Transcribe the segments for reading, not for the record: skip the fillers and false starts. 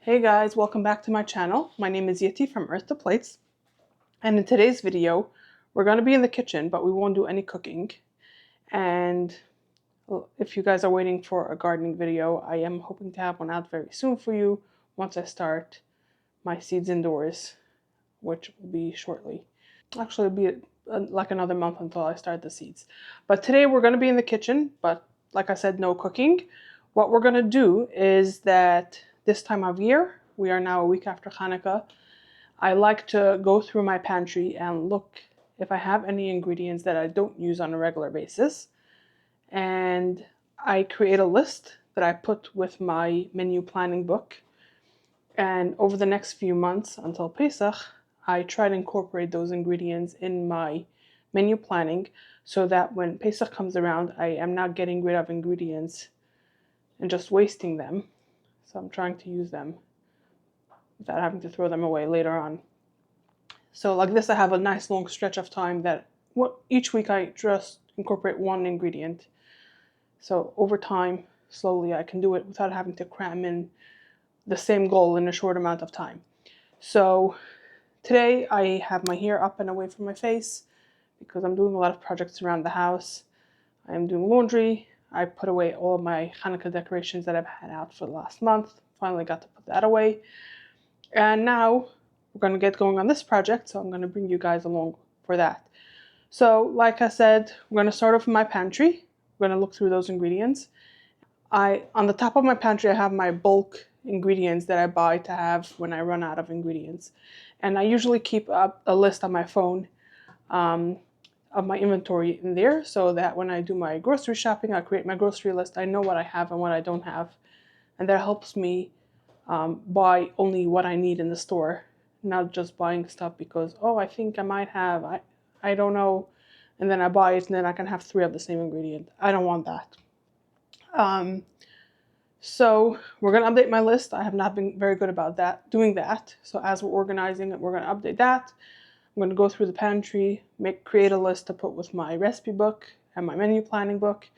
Hey guys, welcome back to my channel. My name is Yeti from Earth to Plates, and in today's video we're going to be in the kitchen, but we won't do any cooking. And if you guys are waiting for a gardening video, I am hoping to have one out very soon for you once I start my seeds indoors, which will be shortly. Actually, it'll be like another month until I start the seeds. But today we're going to be in the kitchen, but like I said, no cooking. What we're going to do is that this time of year, we are now a week after Hanukkah, I like to go through my pantry and look if I have any ingredients that I don't use on a regular basis. And I create a list that I put with my menu planning book. And over the next few months until Pesach, I try to incorporate those ingredients in my menu planning so that when Pesach comes around, I am not getting rid of ingredients and just wasting them. So I'm trying to use them without having to throw them away later on. So like this, I have a nice long stretch of time that each week I just incorporate one ingredient. So over time, slowly, I can do it without having to cram in the same goal in a short amount of time. So today I have my hair up and away from my face because I'm doing a lot of projects around the house. I am doing laundry. I put away all of my Hanukkah decorations that I've had out for the last month. Finally got to put that away. And now we're going to get going on this project, so I'm going to bring you guys along for that. So like I said, we're going to start off in my pantry. We're going to look through those ingredients. On the top of my pantry, I have my bulk ingredients that I buy to have when I run out of ingredients. And I usually keep up a list on my phone of my inventory in there so that when I do my grocery shopping, I create my grocery list. I know what I have and what I don't have. And that helps me buy only what I need in the store, not just buying stuff because, oh, I think I might have, I don't know. And then I buy it and then I can have 3 of the same ingredient. I don't want that. So we're going to update my list. I have not been very good about doing that. So as we're organizing it, we're going to update that. I'm going to go through the pantry, create a list to put with my recipe book and my menu planning book.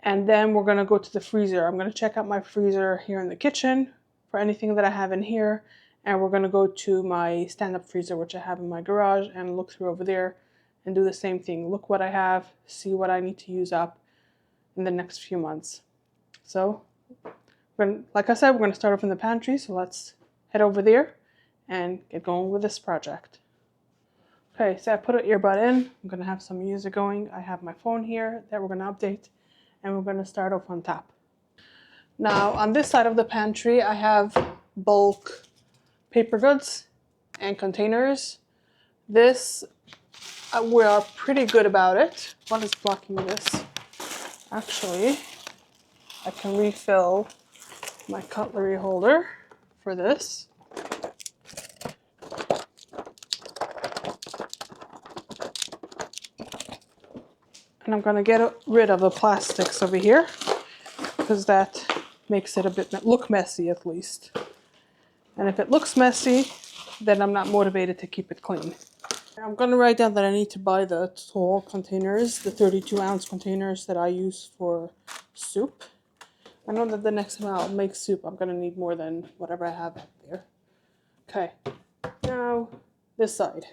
And then we're going to go to the freezer. I'm going to check out my freezer here in the kitchen for anything that I have in here. And we're going to go to my stand-up freezer, which I have in my garage, and look through over there and do the same thing. Look what I have, see what I need to use up in the next few months. So, like I said, we're going to start off in the pantry. So let's head over there and get going with this project. Okay, so I put an earbud in. I'm going to have some music going. I have my phone here that we're going to update, and we're going to start off on top. Now, on this side of the pantry, I have bulk paper goods and containers. This, we are pretty good about it. What is blocking this? Actually, I can refill my cutlery holder for this. And I'm going to get rid of the plastics over here because that makes it a bit look messy at least. And if it looks messy, then I'm not motivated to keep it clean. I'm going to write down that I need to buy the tall containers, the 32-ounce containers that I use for soup. I know that the next time I'll make soup, I'm going to need more than whatever I have there. Okay, now this side.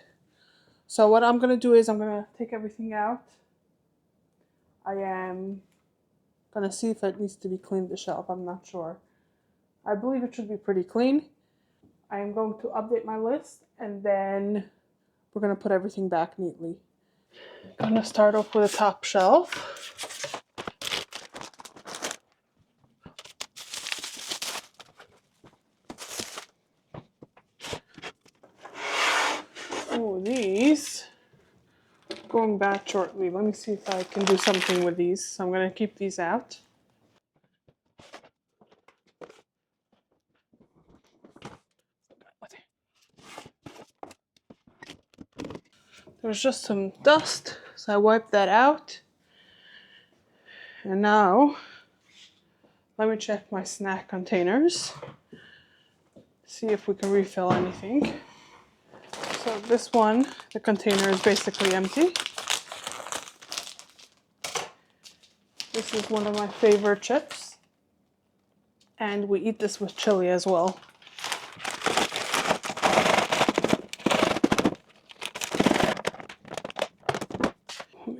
So what I'm going to do is I'm going to take everything out. I am going to see if it needs to be cleaned, the shelf. I'm not sure. I believe it should be pretty clean. I am going to update my list and then we're going to put everything back neatly. I'm going to start off with the top shelf. Oh, these going bad shortly. Let me see if I can do something with these. So I'm going to keep these out. There's just some dust, so I wiped that out. And now, let me check my snack containers. See if we can refill anything. So this one, the container is basically empty. This is one of my favorite chips. And we eat this with chili as well.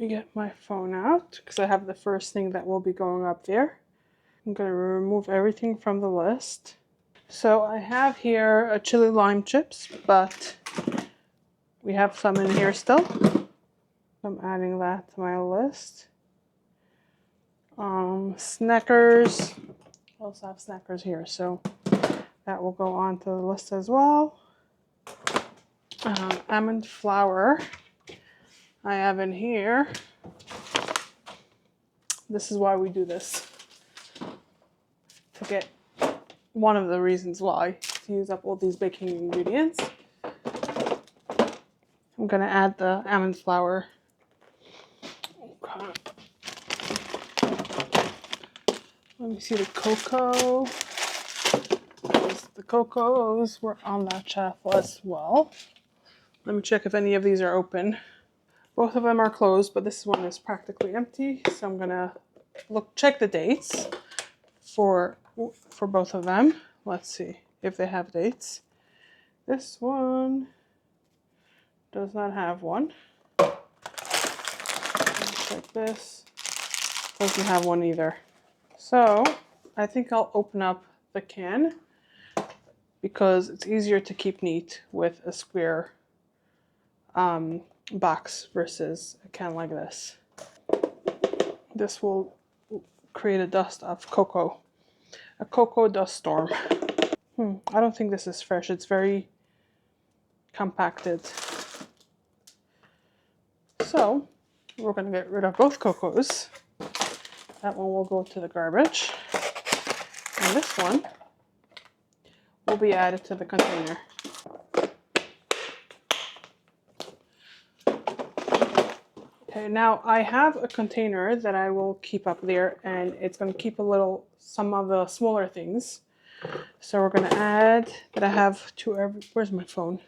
me get my phone out because I have the first thing that will be going up there. I'm going to remove everything from the list. So I have here a chili lime chips, but we have some in here still. I'm adding that to my list. Snackers. I also have snackers here, so that will go onto the list as well. Almond flour I have in here. This is why we do this. To get one of the reasons why, to use up all these baking ingredients. I'm gonna add the almond flour. Okay. Let me see the cocoa. The cocos were on that shelf as well. Let me check if any of these are open. Both of them are closed, but this one is practically empty. So I'm gonna check the dates for both of them. Let's see if they have dates. This one does not have one. Let's check this. Doesn't have one either. So I think I'll open up the can because it's easier to keep neat with a square box versus a can like this. This will create a dust of cocoa. A cocoa dust storm. I don't think this is fresh. It's very compacted. So we're going to get rid of both cocos. That one will go to the garbage. And this one will be added to the container. Okay, now I have a container that I will keep up there, and it's going to keep some of the smaller things. So we're going to add that I have where's my phone?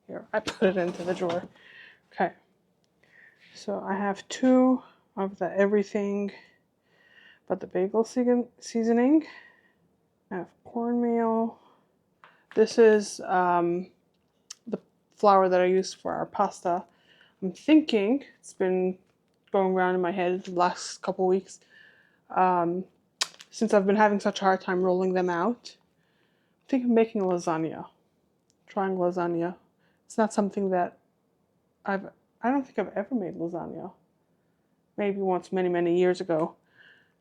Here, I put it into the drawer. Okay. So I have 2 of the everything but the bagel seasoning. I have cornmeal. This is the flour that I use for our pasta. I'm thinking, it's been going around in my head the last couple weeks, since I've been having such a hard time rolling them out. I'm thinking of making lasagna. Trying lasagna. It's not something that I don't think I've ever made lasagna. Maybe once many years ago.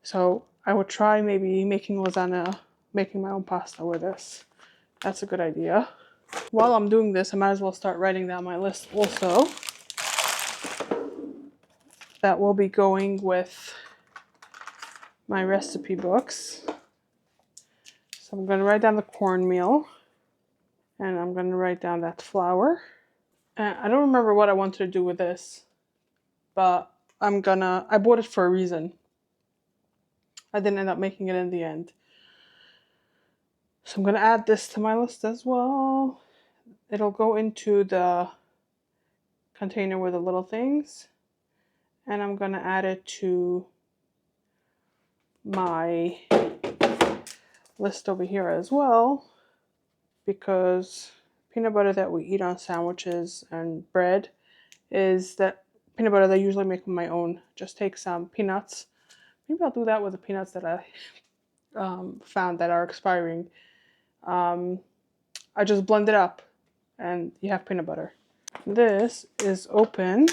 So I would try maybe making lasagna, making my own pasta with this. That's a good idea. While I'm doing this, I might as well start writing down my list also. That will be going with my recipe books. So I'm going to write down the cornmeal. And I'm going to write down that flour. And I don't remember what I wanted to do with this. But I bought it for a reason. I didn't end up making it in the end. So I'm going to add this to my list as well. It'll go into the container with the little things. And I'm going to add it to my list over here as well. Because peanut butter that we eat on sandwiches and bread is that peanut butter that I usually make on my own. Just take some peanuts. Maybe I'll do that with the peanuts that I found that are expiring. I just blend it up and you have peanut butter. This is open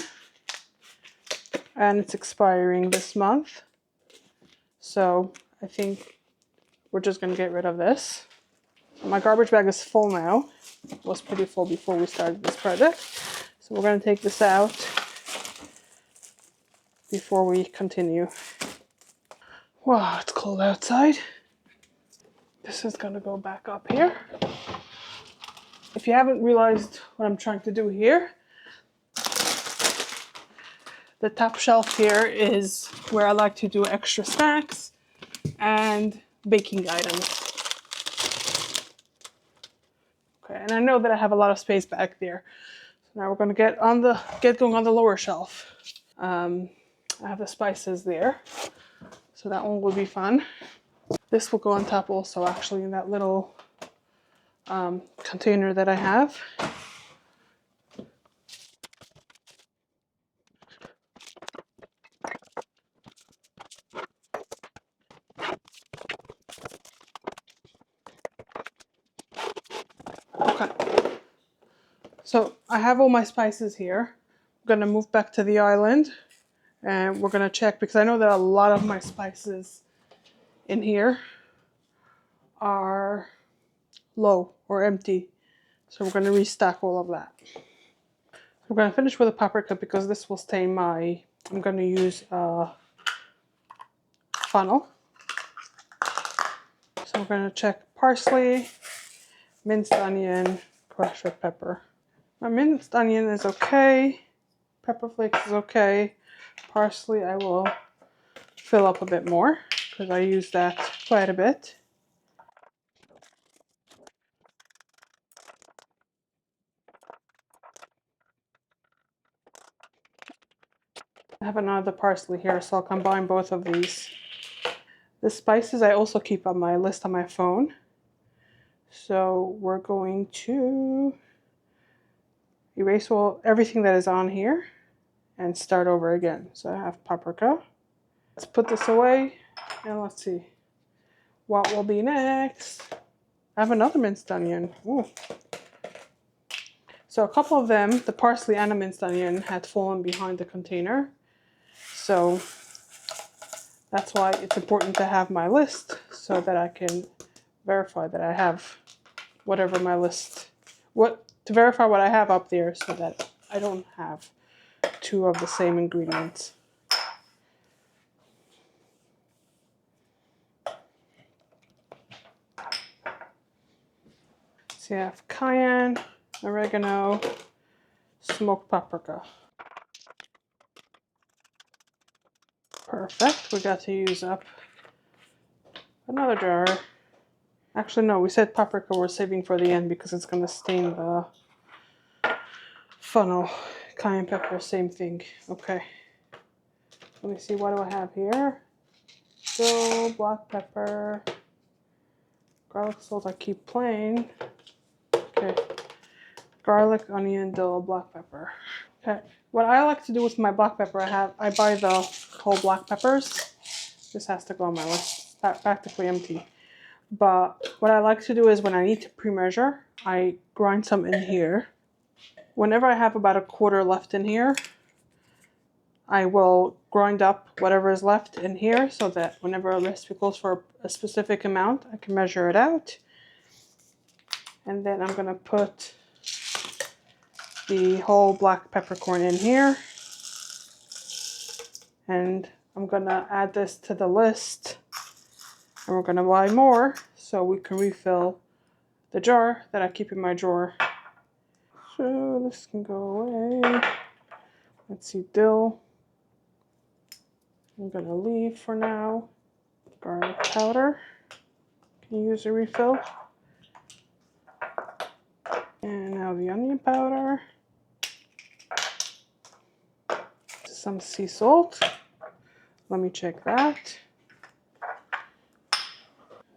and it's expiring this month. So I think we're just going to get rid of this. My garbage bag is full now. It was pretty full before we started this project. So we're going to take this out before we continue. Wow, it's cold outside. This is going to go back up here. If you haven't realized what I'm trying to do here, the top shelf here is where I like to do extra snacks and baking items. Okay, and I know that I have a lot of space back there. So now we're going to get going on the lower shelf. I have the spices there, so that one will be fun. This will go on top also, actually, in that little container that I have. So I have all my spices here. I'm gonna move back to the island and we're gonna check because I know that a lot of my spices in here are low or empty. So we're gonna restock all of that. We're gonna finish with a paprika because this will stain my, I'm gonna use a funnel. So we're gonna check parsley, minced onion, crushed red pepper. My minced onion is okay. Pepper flakes is okay. Parsley I will fill up a bit more because I use that quite a bit. I have another parsley here, so I'll combine both of these. The spices I also keep on my list on my phone. So we're going to erase everything that is on here and start over again. So I have paprika. Let's put this away and let's see what will be next. I have another minced onion. Ooh. So a couple of them, the parsley and the minced onion, had fallen behind the container. So that's why it's important to have my list so that I can verify that I have whatever my list, to verify what I have up there so that I don't have two of the same ingredients. So you have cayenne, oregano, smoked paprika. Perfect. We got to use up another jar. Actually, no, we said paprika we're saving for the end because it's going to stain the funnel. Cayenne pepper, same thing. Okay. Let me see, what do I have here? Dill, black pepper, garlic salt I keep plain. Okay. Garlic, onion, dill, black pepper. Okay. What I like to do with my black pepper, I buy the whole black peppers. This has to go on my list. Practically empty. But what I like to do is when I need to pre-measure, I grind some in here. Whenever I have about a quarter left in here, I will grind up whatever is left in here so that whenever a recipe calls for a specific amount, I can measure it out. And then I'm going to put the whole black peppercorn in here. And I'm going to add this to the list. And we're going to buy more so we can refill the jar that I keep in my drawer. So this can go away. Let's see, dill. I'm going to leave for now. Garlic powder. Can use a refill. And now the onion powder. Some sea salt. Let me check that.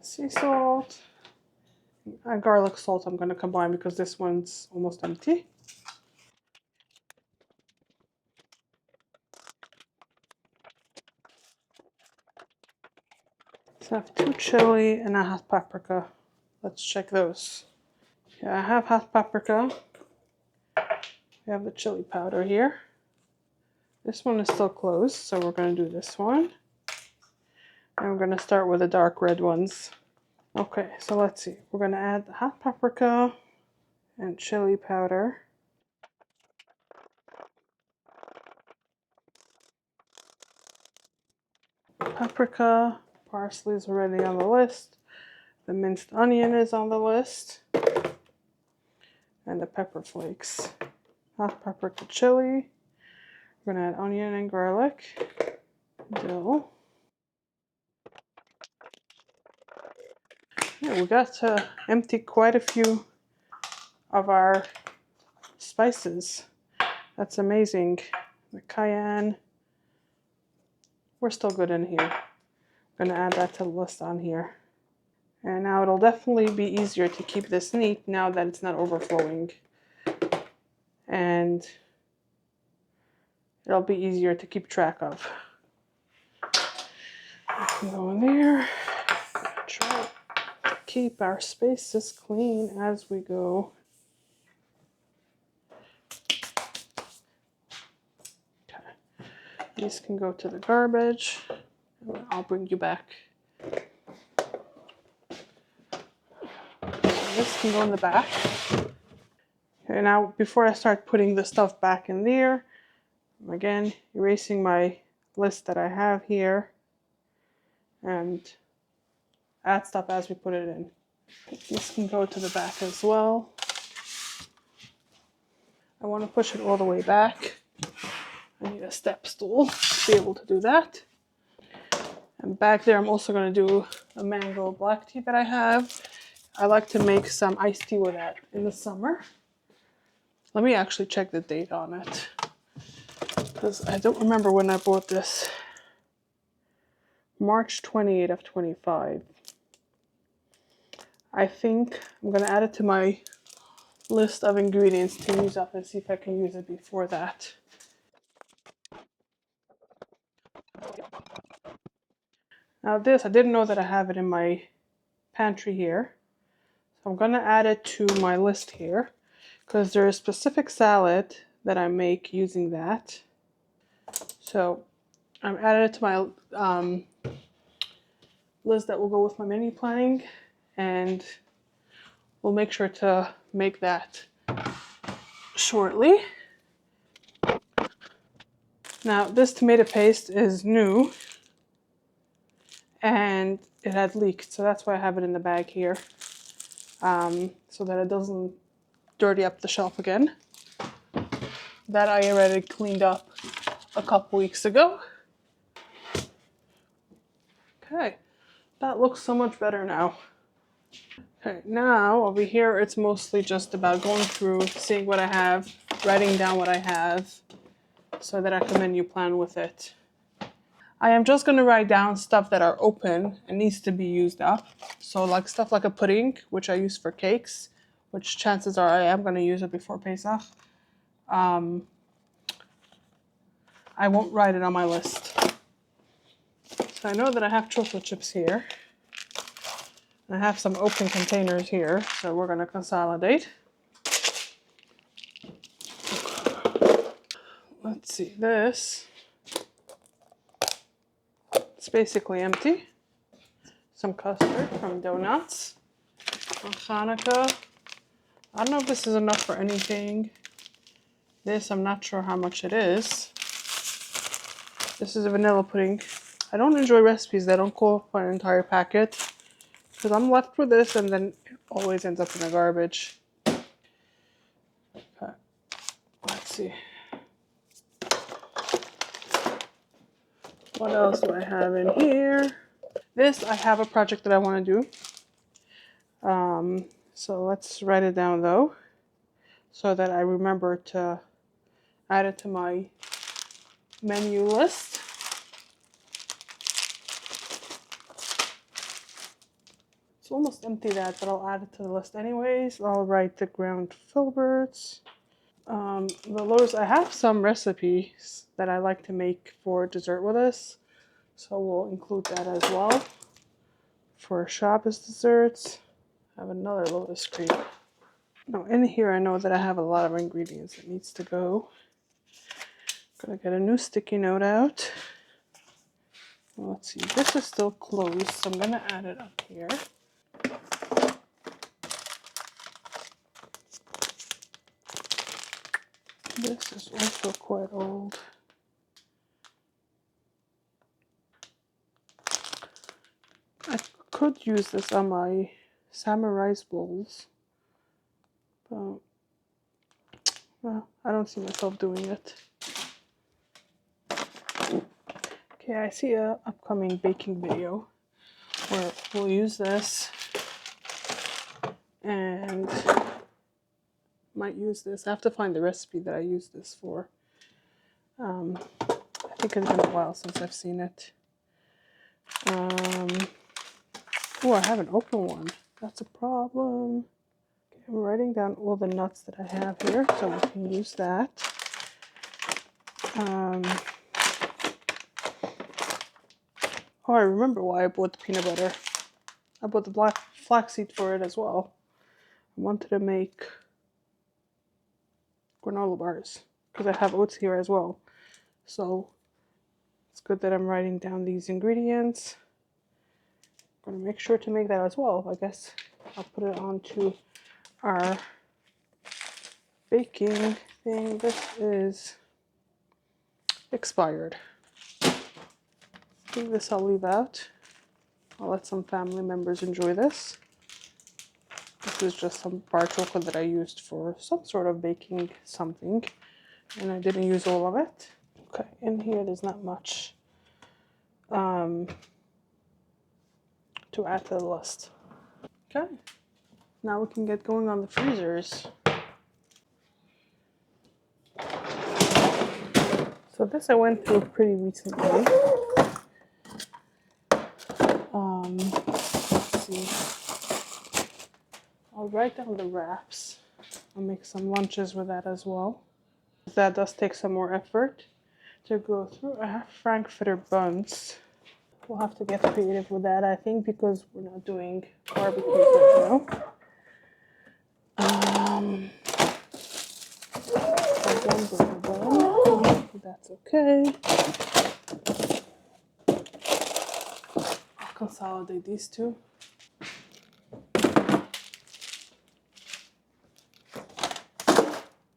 Sea salt. And garlic salt I'm going to combine because this one's almost empty. So I have 2 chili and a hot paprika. Let's check those. Yeah, I have hot paprika. We have the chili powder here. This one is still closed, so we're going to do this one. And we're going to start with the dark red ones. Okay, so let's see. We're going to add the hot paprika and chili powder. Paprika, parsley is already on the list. The minced onion is on the list. And the pepper flakes. Hot paprika, chili. We're going to add onion and garlic. Dill. Yeah, we got to empty quite a few of our spices. That's amazing. The cayenne. We're still good in here. I'm going to add that to the list on here. And now it'll definitely be easier to keep this neat now that it's not overflowing. And it'll be easier to keep track of. I can go in there. Try to keep our spaces clean as we go. These can go to the garbage. I'll bring you back. This can go in the back. Okay, now before I start putting the stuff back in there, I'm again erasing my list that I have here and add stuff as we put it in. This can go to the back as well. I want to push it all the way back. I need a step stool to be able to do that. And back there I'm also going to do a mango black tea that I have. I like to make some iced tea with that in the summer. Let me actually check the date on it, because I don't remember when I bought this. March 28 of 25. I think I'm going to add it to my list of ingredients to use up and see if I can use it before that. Now this, I didn't know that I have it in my pantry here. So I'm going to add it to my list here, because there's a specific salad that I make using that. So I'm adding it to my list that will go with my menu planning, and we'll make sure to make that shortly. Now this tomato paste is new and it had leaked, so that's why I have it in the bag here, so that it doesn't dirty up the shelf again. That I already cleaned up a couple weeks ago. Okay, that looks so much better now. Okay, now over here it's mostly just about going through, seeing what I have, writing down what I have, so that I can menu plan with it. I am just going to write down stuff that are open and needs to be used up. So like stuff like a pudding, which I use for cakes, which chances are I am going to use it before Pesach. I won't write it on my list. So I know that I have chocolate chips here. I have some open containers here, so we're going to consolidate. Let's see, this. It's basically empty. Some custard from Donuts on Hanukkah. I don't know if this is enough for anything. This, I'm not sure how much it is. This is a vanilla pudding. I don't enjoy recipes that don't call for an entire packet, because I'm left with this and then it always ends up in the garbage. Okay. Let's see. What else do I have in here? This, I have a project that I want to do. So let's write it down though, so that I remember to add it to my menu list. It's almost empty that, but I'll add it to the list anyways. I'll write the ground filberts. The loaves, I have some recipes that I like to make for dessert with this, so we'll include that as well. For Shabbos desserts, I have another lotus cream. Now in here I know that I have a lot of ingredients that needs to go. Gonna get a new sticky note out. Well, let's see, this is still closed, so I'm gonna add it up here. This is also quite old. I could use this on my salmon rice bowls, but well, I don't see myself doing it. Okay, I see a upcoming baking video where we'll use this and might use this. I have to find the recipe that I use this for. I think it's been a while since I've seen it. Oh, I haven't opened one. That's a problem. Okay, I'm writing down all the nuts that I have here so we can use that. Oh, I remember why I bought the peanut butter. I bought the black flaxseed for it as well. I wanted to make granola bars because I have oats here as well. So It's good that I'm writing down these ingredients. I'm gonna make sure to make that as well. I guess I'll put it onto our baking thing. This is expired. I think this I'll leave out. I'll let some family members enjoy this. This is just some bar chocolate that I used for some sort of baking something, and I didn't use all of it. Okay, in here there's not much to add to the list. Okay, now we can get going on the freezers. So this I went through pretty recently. Let's see. I'll write down the wraps. I'll make some lunches with that as well. That does take some more effort to go through. I have frankfurter buns. We'll have to get creative with that, I think, because we're not doing barbecue right now. That's okay. I'll consolidate these two.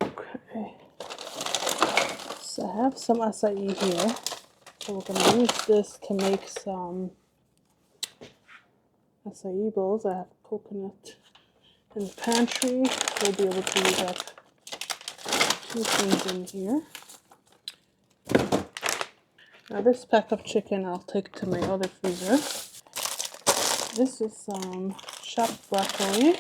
Okay. So I have some acai here. So we're going to use this to make some acai bowls. I have coconut in the pantry. We'll be able to use up 2 things in here. Now this pack of chicken I'll take to my other freezer. This is some chopped broccoli.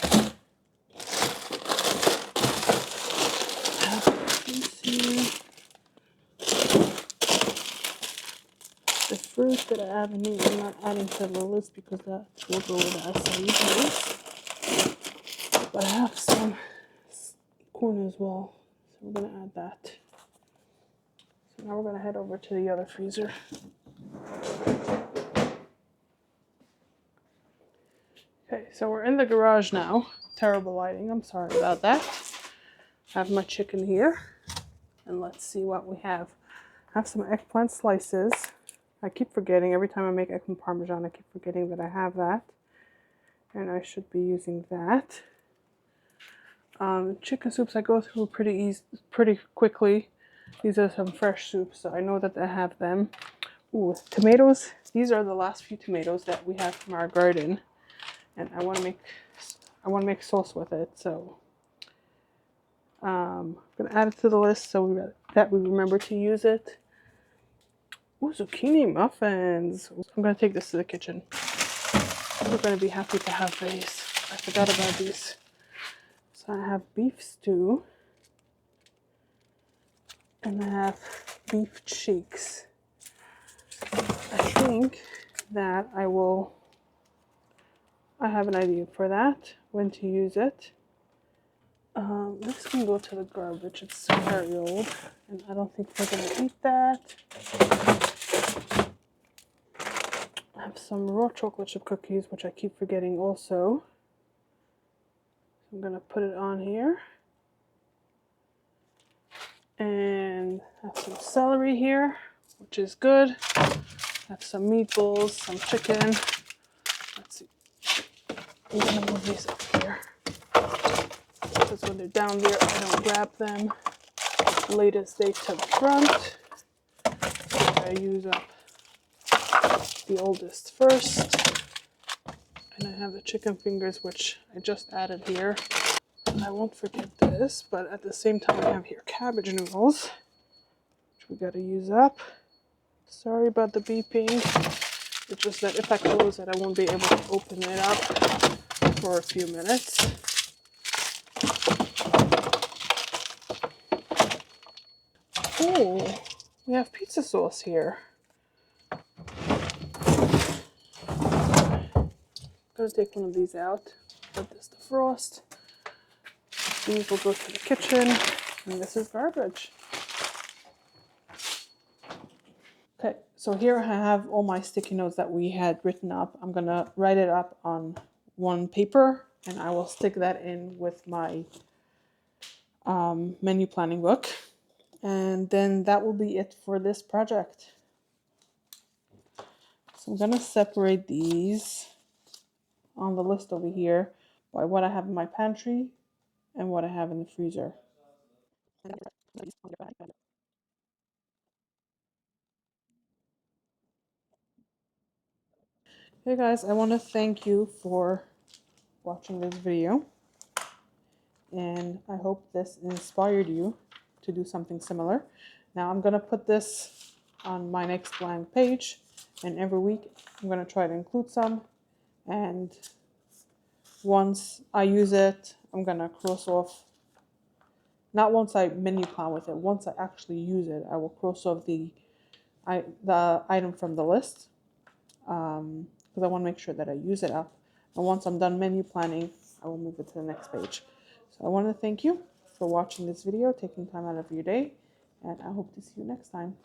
The fruit that I have in here I'm not adding to the list because that will go with the acai bowls. But I have some corn as well, so we're going to add that. So now we're going to head over to the other freezer. Okay, so we're in the garage now. Terrible lighting, I'm sorry about that. I have my chicken here, and let's see what we have. I have some eggplant slices. I keep forgetting, every time I make eggplant parmesan, I keep forgetting that I have that. And I should be using that. Chicken soups I go through pretty quickly. These are some fresh soups, so I know that I have them. Ooh, tomatoes. These are the last few tomatoes that we have from our garden, and I want to make sauce with it. So I'm gonna add it to the list so that we remember to use it. Ooh, zucchini muffins. I'm gonna take this to the kitchen. We're gonna be happy to have these. I forgot about these. So I have beef stew, and I have beef cheeks. I think that I have an idea for that, when to use it. This can go to the garbage, it's very old, and I don't think we're gonna eat that. I have some raw chocolate chip cookies, which I keep forgetting also. I'm gonna put it on here. And I have some celery here, which is good. I have some meatballs, some chicken. Let's see. I'm gonna move these up here, because when they're down there, I don't grab them. Latest date to the front. I use up the oldest first. And I have the chicken fingers, which I just added here. And I won't forget this, but at the same time I have here cabbage noodles, which we gotta use up. Sorry about the beeping. It's just that if I close it, I won't be able to open it up for a few minutes. Oh, we have pizza sauce here. I'm gonna take one of these out, put this to frost. These will go to the kitchen, and this is garbage. Okay, so here I have all my sticky notes that we had written up. I'm gonna write it up on one paper, and I will stick that in with my menu planning book. And then that will be it for this project. So I'm going to separate these on the list over here by what I have in my pantry and what I have in the freezer. Hey guys, I want to thank you for watching this video, and I hope this inspired you to do something similar. Now I'm going to put this on my next blank page, and every week I'm going to try to include some, and once I use it, I'm going to cross off, not once I menu plan with it, once I actually use it, I will cross off the item from the list, because I want to make sure that I use it up. And once I'm done menu planning, I will move it to the next page. So I want to thank you for watching this video, taking time out of your day, and I hope to see you next time.